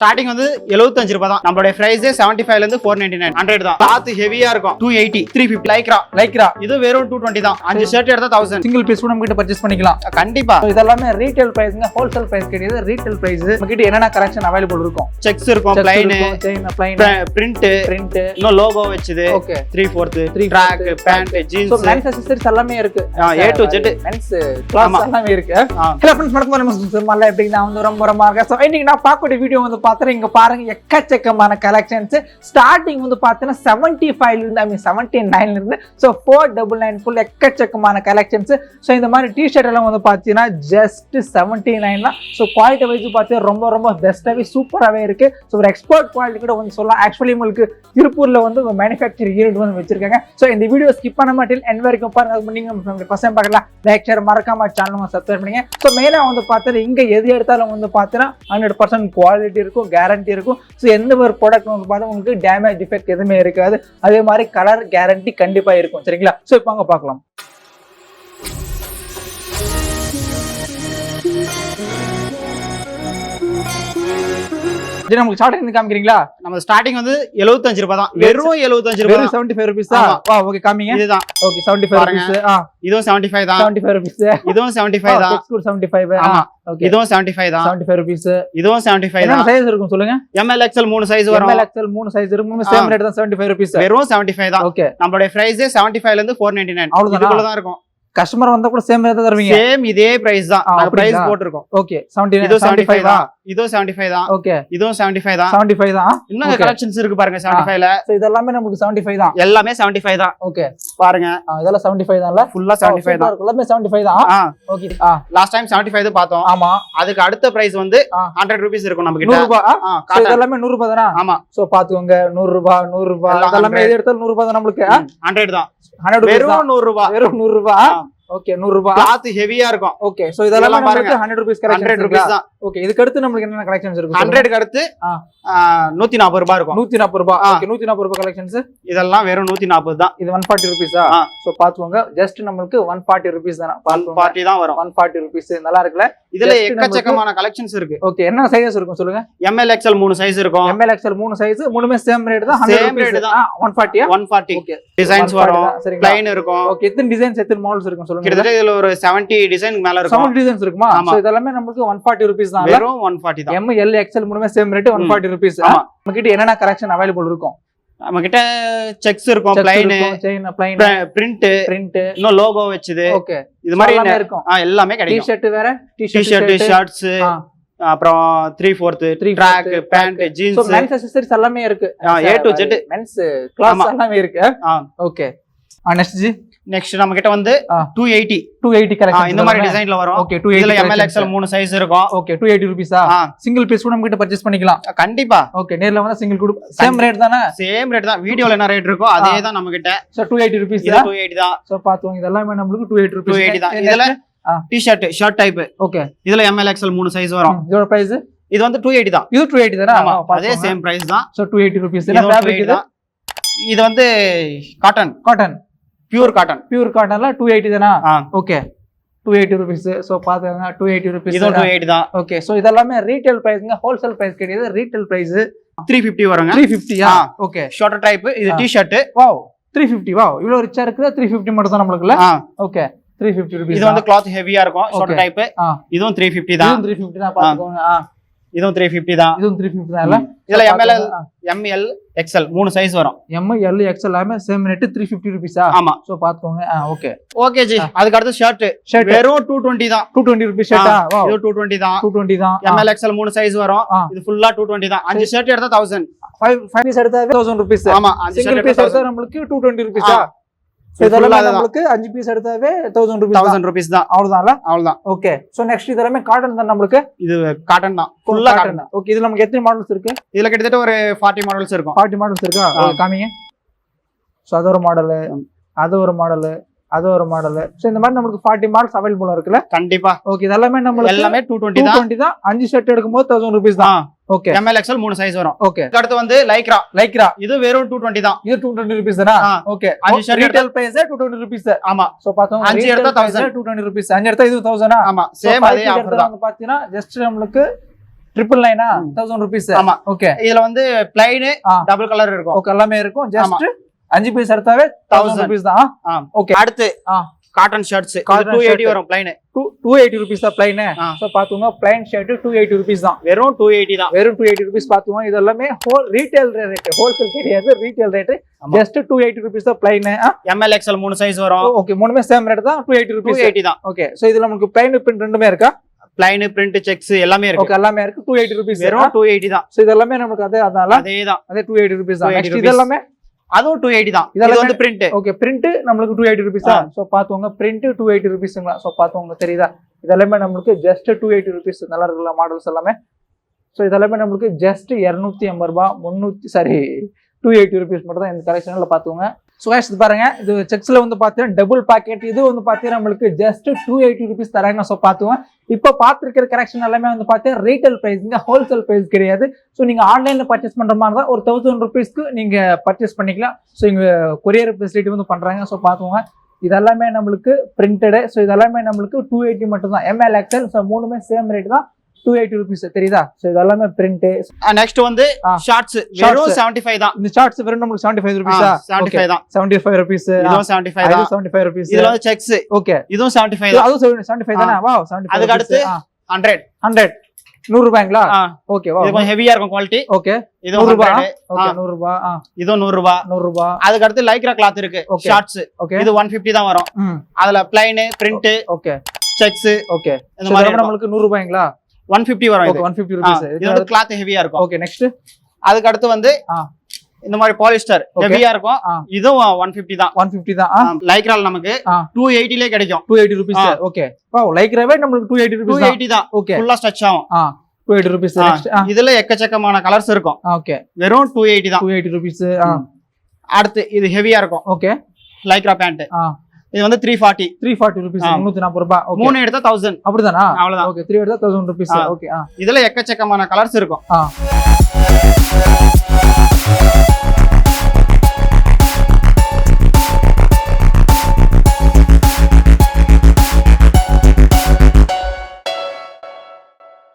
Starting வந்து 75 ரூபாய் தான். நம்மளுடைய பிரைஸ் 75 ல இருந்து 499 100 தான். கிளாத் ஹெவியா இருக்கும். 280 350 லைக்ரா இது வெறும் 220 தான். 5 ஷர்ட் எடுத்தா 1000. சிங்கிள் பீஸ் கூட நம்ம கிட்ட பர்ச்சேஸ் பண்ணிக்கலாம். கண்டிப்பா இதெல்லாம் ரீட்டைல் பிரைஸ்ங்க, ஹோல்சேல் பிரைஸ் கிடையாது. ரீட்டைல் பிரைஸ் நம்ம கிட்ட என்னென்ன கலெக்ஷன் அவைலபிள் இருக்கும்? செக்ஸ் இருக்கும், ப்ளைன், பிரிண்ட், இன்னும் லோகோ வெச்சது. Okay 3/4 track, pant, jeans, so men's accessories எல்லாமே இருக்கு. A to Z men's clothes எல்லாமே இருக்கு. ஹலோ फ्रेंड्स, வணக்கம். மல்ல எப்படிங்க வந்து ரொம்ப இருக்கா. சோ இன்னைக்கு நான் பார்க்கக்கூடிய வீடியோ வந்து பாத்தீங்கன்னா இங்க பாருங்க எக்கச்சக்கமான கலெக்ஷன்ஸ். ஸ்டார்டிங் வந்து பாத்தீங்கன்னா 75 ல இருந்து 79 ல இருந்து சோ 499 ஃபுல் எக்கச்சக்கமான கலெக்ஷன்ஸ். சோ இந்த மாதிரி டி-ஷர்ட் எல்லாம் வந்து பாத்தீங்கன்னா ஜஸ்ட் 79 தான். சோ குவாலிட்டி வைஸ் பாத்தீங்கன்னா ரொம்ப பெஸ்டாவே சூப்பராவே இருக்கு. சோ ஒரு எக்ஸ்போர்ட் குவாலிட்டி கூட வந்து சொல்லலாம். ஆக்சுவலி உங்களுக்கு திருப்பூர்ல வந்து மேனுஃபேக்சரிங் யூனிட் வந்து வச்சிருக்காங்க. சோ இந்த வீடியோ ஸ்கிப் பண்ண மாட்டேன் எண்ட் வரைக்கும் பாருங்க. நீங்க ஃபர்ஸ்ட் டைம் பார்க்கலாம், லைக் ஷேர் மறக்காம சேனலை சப்ஸ்கிரைப் பண்ணுங்க. சோ மெயினா வந்து பாத்தீங்கன்னா இங்க எது எடுத்தாலும் வந்து பாத்தீங்கன்னா 100% குவாலிட்டி இருக்கும், கேரண்டி இருக்கும். ஸோ எந்த ஒரு ப்ராடக்ட் வந்து பார்த்தா உங்களுக்கு டேமேஜ் டிஃபெக்ட் எதுவுமே இருக்காது. அதே மாதிரி கலர் கேரண்டி கண்டிப்பா இருக்கும். சரிங்களா? ஸோ இப்போ அங்கே பார்க்கலாம். நமக்கு ஸ்டார்டிங் இருந்து காமிக்கிறீங்களா? நம்ம ஸ்டார்டிங் வந்து 75 ரூபாய் தான். வெறும் 75 ரூபாய். 75 ரூபீஸ் தான். வா ஓகே காமிங்க. இதுதான். Okay 75 rupees. இதுவும் 75 தான். 75 ரூபீஸ். இதுவும் 75 தான். எக்ஸ்க்ளூட் 75. ஆமா. ஓகே இதுவும் 75 தான். 75 ரூபீஸ். இதுவும் 75 தான். என்ன சைஸ் இருக்கும் சொல்லுங்க? ML XL 3 சைஸ் வரும். ML XL 3 சைஸ் இருக்கும். மூணு சேம் ரேட் தான் 75 ரூபீஸ். வெறும் 75 தான். ஓகே நம்மளுடைய பிரைஸ் 75 ல இருந்து 499. இதுக்குள்ள தான் இருக்கும். கஸ்டமர் வந்தா கூட சேம் ரேட் தான் தருவீங்க. சேம் இதே பிரைஸ் தான். நான் பிரைஸ் போட்டுருக்கோம். ஓகே 79 இது 75 தான். இது 75 தான். ஓகே இதுவும் 75 தான். 75 தான். இன்னும் கலெக்ஷன்ஸ் இருக்கு பாருங்க 75 ல. சோ இதெல்லாம் நமக்கு 75 தான். எல்லாமே 75 தான். ஓகே பாருங்க. இதெல்லாம் 75 தான்ல. ஃபுல்லா 75 தான். எல்லாமே 75 தான். ஓகே லாஸ்ட் டைம் 75 பார்த்தோம். ஆமா. அதுக்கு அடுத்த பிரைஸ் வந்து 100 ரூபீஸ் இருக்கும் நம்ம கிட்ட. 100 ரூபாய். சோ இதெல்லாம் 100 ரூபாய் தானா? ஆமா. சோ பாத்துங்க 100 ரூபாய் 100 ரூபாய் இதெல்லாம் எது எடுத்தாலும் 100 ரூபாய் தான் நமக்கு. 100 தான். 100 வெறும் 100 ரூபாய். வெறும் 100 ரூபாய். ஓகே 100 ரூபாய். கிளாத் ஹெவியா இருக்கும். ஓகே சோ இதெல்லாம் நமக்கு 100 ரூபீஸ் கலெக்ஷன். 100 ரூபீஸ் தான். ஓகே இதுக்கு அடுத்து நமக்கு என்னென்ன கலெக்ஷன்ஸ் இருக்கு? 100 க்கு அடுத்து 140 ரூபாய் இருக்கும். 140 ரூபாய். ஓகே 140 ரூபாய் கலெக்ஷன்ஸ். இதெல்லாம் வெறும் 140 தான். இது 140 ரூபீஸா? சோ பாத்துங்க ஜஸ்ட் நமக்கு 140 ரூபீஸ் தான. 140 தான் வரும். 140 ரூபீஸ் நல்லா இருக்குல. இதுல எக்கச்சக்கமான கலெக்ஷன்ஸ் இருக்கு. ஓகே என்ன சைஸ் இருக்கும் சொல்லுங்க? ML XL 3 சைஸ் இருக்கும். ML XL 3 சைஸ் மூணுமே சேம் ரேட் தான். 100 ரூபீஸ் தான். 140 140. ஓகே டிசைன்ஸ் வரும். ப்ளைன் இருக்கும். ஓகே எத்தனை டிசைன்ஸ் எத்தனை மாடல்ஸ் இருக்கும் சொல்லுங்க? கிட்டத்தட்ட இதுல ஒரு 70 டிசைன் மேல இருக்கும். 70 டிசைன்ஸ் இருக்குமா? சோ இதெல்லாம் நமக்கு 140 ரூபீஸ் தான். வெறும் 140 தான். ML XL மூணுமே சேம் ரேட் 140 ரூபீஸ். நம்ம கிட்ட என்னென்ன கலெக்ஷன் அவைலபிள் இருக்கும்? நம்ம கிட்ட செக்ஸ் இருக்கும், ப்ளைன், பிரிண்ட், இன்னும் லோகோ வெச்சது. ஓகே இது மாதிரி எல்லாமே இருக்கும். எல்லாமே கிடைக்கும். டி-ஷர்ட் வேற, டி-ஷர்ட், ஷர்ட்ஸ், அப்புறம் 3/4 track, pant, jeans, so men's accessories எல்லாமே இருக்கு. A to Z men's clothes எல்லாமே இருக்கு. Okay next G. நெக்ஸ்ட் நம்ம கிட்ட வந்து 280 கலெக்ஷன் இந்த மாதிரி டிசைன்ல வரும். ஓகே 280 இதுல ML XL 3 சைஸ் இருக்கும். ஓகே 280 ரூபீஸா? சிங்கிள் பீஸ் கூட நம்ம கிட்ட பர்சேஸ் பண்ணிக்கலாம். கண்டிப்பா. ஓகே நேர்ல வந்தா சிங்கிள் கூட சேம் ரேட் தானே? சேம் ரேட் தான். வீடியோல என்ன ரேட் இருக்கோ அதே தான் நம்ம கிட்ட. So 280 rupees. இது 280 தான். சோ பாத்துங்க இதெல்லாம் நமக்கு 280 ரூபீஸ். 280 தான். இதுல டி-ஷர்ட், ஷர்ட் டைப். ஓகே இதுல ML XL 3 சைஸ் வரும். இதோட பிரைஸ் இது வந்து 280 தான். இது 280 தானே? அதே சேம் பிரைஸ் தான். So 280 rupees. என்ன ஃபேப்ரிக் இது? இது வந்து காட்டன் பியூர் காட்டன்ல 280 தானா? Okay 280 rupees. சோ பாத்துங்க 280 ரூபீஸ். இது 280 தான். ஓகே சோ இதெல்லாம் ரீட்டைல் பிரைஸ்ங்க, ஹோல்சேல் பிரைஸ் கிடையாது. ரீட்டைல் பிரைஸ் 350 வருங்க. 350 ஓகே ஷார்ட் டைப். இது டி-ஷர்ட். வாவ் 350. வாவ் இவ்வளவு ரிச்சா இருக்குது. 350 மட்டும் தான் நமக்குல. Okay 350 rupees. இது வந்து கிளாத் ஹெவியா இருக்கும். Short type. இதுவும் 350 தான். 350 தான் பாத்துக்கோங்க. இதுவும் 350 தான். இதுவும் 350 தான். இல்ல இதுல ML XL 3 சைஸ் வரும். ML XL எல்லாமே சேம் ரேட் 350 ரூபீஸா? ஆமா. சோ பாத்துக்கோங்க. Okay okay G. அதுக்கு அடுத்து ஷர்ட் வெறும் 220 தான். 220 ரூபீஸ் ஷர்ட்டா? வாவ் இது 220 தான். 220 தான். ML XL 3 சைஸ் வரும். இது ஃபுல்லா 220 தான். 5 ஷர்ட் எடுத்தா 1000. 5 பீஸ் எடுத்தாவே 1000 ரூபீஸ். ஆமா 5 சிங்கிள் பீஸ் எடுத்தா நமக்கு 220 ரூபீஸா? இதெல்லாம் நமக்கு 5 பீஸ் எடுத்தாவே 1000 ரூபீஸ். 1000 ரூபீஸ் தான். அவ்வளவுதான். ஓகே சோ நெக்ஸ்ட் இதெல்லாம் காட்டன் தான் நமக்கு. இது காட்டன் தான். ஃபுல்லா காட்டன். ஓகே இதுல நமக்கு எத்தனை மாடல்ஸ் இருக்கு? இதுல கிட்டத்தட்ட ஒரு 40 மாடல்ஸ் இருக்கும். 40 மாடல்ஸ் இருக்கா? காமிங்க. சோ அது ஒரு மாடல், அது ஒரு மாடல், அது ஒரு மாடல். சோ இந்த மாதிரி நமக்கு 40 மாடல்ஸ் அவைலபிளா இருக்குல. கண்டிப்பா. ஓகே இதெல்லாம் நமக்கு எல்லாமே 220 தான். 5 ஷர்ட் எடுக்கும்போது 1000 ரூபீஸ் தான். ஓகே ML XL 3 சைஸ் வரும். ஓகே அடுத்து வந்து Lycra. இது வெறும் 220 தான். இது 220 ரூபீஸ் தானா? Okay 5 shirt retail price 220 rupees. ஆமா. சோ பாத்தோம் 5 எடுத்தா 1000. 220 ரூபீஸ். 5 எடுத்தா இது 1000. ஆமா சேம் அதே ஆஃபர் தான். பாத்தீனா ஜஸ்ட் நமக்கு 999 1000 rupees ஆமா ஓகே இதுல வந்து பிளைன் டபுள் கலர் இருக்கும் ஓகே எல்லாமே இருக்கும் ஜஸ்ட் 5 பீஸ் எடுத்தாவே 1000 rupees தான் ஓகே அடுத்து காட்டன் ஷர்ட்ஸ் 280 வரும் பிளைன் 280 rupees தான் பிளைன் சோ பாத்துங்க பிளைன் ஷர்ட் 280 rupees தான் வெறும் 280 தான் வெறும் 280 rupees பாத்துங்க இது எல்லாமே ரீட்டைல் ரேட் ஹோல்சேல் கிடையாது ரீட்டைல் ரேட் ஜஸ்ட் 280 rupees தான் பிளைன் ML XL 3 சைஸ் வரும் ஓகே மூணுமே சேம் ரேட் தான் 280 rupees 280 தான் ஓகே சோ இதுல நமக்கு பிளைன் பிரிண்ட் ரெண்டுமே இருக்கா பிளைன் பிரிண்ட் செக்ஸ் எல்லாமே இருக்கு ஓகே எல்லாமே இருக்கு 280 rupees வெறும் 280 தான் சோ இது எல்லாமே நமக்கு அதேதான் 280 rupees தான் நெக்ஸ்ட் இது எல்லாமே அதுவும் 280 தான் இது வந்து பிரிண்ட் ஓகே பிரிண்ட் நமக்கு 280 rupees தான் சோ பாத்துங்க பிரிண்ட் 280 rupeesங்களா சோ பாத்துங்க தெரியுதா இதெல்லாம் நமக்கு ஜஸ்ட் 280 rupees நல்லா இருக்குல மாடல்ஸ் எல்லாமே சோ இதெல்லாம் நமக்கு ஜஸ்ட் 280 ரூபாய் 280 rupees மட்டும் தான் இந்த கலெக்ஷன்ல பாத்துங்க சோ गाइस இது பாருங்க இது செக்ஸ்ல வந்து பாத்தீங்கன்னா டபுள் பாக்கெட் இது வந்து பாத்தீங்கன்னா நமக்கு ஜஸ்ட் 280 rupees தராங்க சோ பாத்துங்க இப்போ பாத்துக்கிற கலெக்ஷன் எல்லாமே வந்து பாத்தீங்கன்னா ரீட்டைல் பிரைஸ்ங்க ஹோல்சேல் பிரைஸ் கிடையாது சோ நீங்க ஆன்லைன்ல பர்ச்சேஸ் பண்ற மாதிரி தான் ஒரு 1000 rupeesக்கு நீங்க பர்ச்சேஸ் பண்ணிக்கலாம் சோ இங்க கொரியர் ஃபெசிலிட்டி வந்து பண்றாங்க சோ பாத்துங்க இதெல்லாமே நமக்கு பிரிண்டட் சோ இதெல்லாமே நமக்கு 280 மட்டும் தான் ML XL சோ மூணுமே சேம் ரேட் தான் 280 rupees தெரியுதா சோ இதெல்லாம் பிரிண்ட் நெக்ஸ்ட் வந்து ஷார்ட்ஸ் வெறும் 75 தான் இந்த ஷார்ட்ஸ் வெறும் நமக்கு 75 rupees 75 தான் 75 rupees இதுவும் 75 தான் 75 rupees இதுல வந்து செக்ஸ் ஓகே இதுவும் 75 தான் அதுவும் 75 தானே வாவ் 75 அதுக்கு அடுத்து 100 100 ரூபாய்ங்களா ஓகே வாவ் இது கொஞ்சம் ஹெவியா இருக்கும் குவாலிட்டி ஓகே இது 100 ரூபாய் ஓகே 100 ரூபாய் இது 100 ரூபாய் அதுக்கு அடுத்து லைக்ரா கிளாத் இருக்கு ஷார்ட்ஸ் ஓகே இது 150 தான் வரும் அதுல plain print okay sex okay இந்த மாதிரி நமக்கு 100 ரூபாய்ங்களா 150 வரும் இது 150 rupees இது வந்து கிளாத் ஹெவியா இருக்கும் ஓகே நெக்ஸ்ட் அதுக்கு அடுத்து வந்து இந்த மாதிரி பாலிஸ்டர் ஹெவியா இருக்கும் இதுவும் 150 தான் 150 தான் லைக்ரால நமக்கு 280 லே கிடைக்கும் 280 rupees ஓகே வாவ் லைக்ராவே நமக்கு 280 rupees 280 தான் ஓகே ஃபுல்லா ஸ்ட்ரெச் ஆகும் 280 rupees நெக்ஸ்ட் இதுல எக்கச்சக்கமான கலர்ஸ் இருக்கும் ஓகே வெறும் 280 தான் 280 rupees அடுத்து இது ஹெவியா இருக்கும் ஓகே லைக்ரா பேண்ட் இது வந்து 340 rupees 340 ரூபாய் ஓகே 3 எடுத்தா 1000 அப்படிதானா அவ்வளவுதான் ஓகே 3 எடுத்தா 1000 rupees ஓகே இதுல எக்கச்சக்கமான கலர்ஸ் இருக்கும்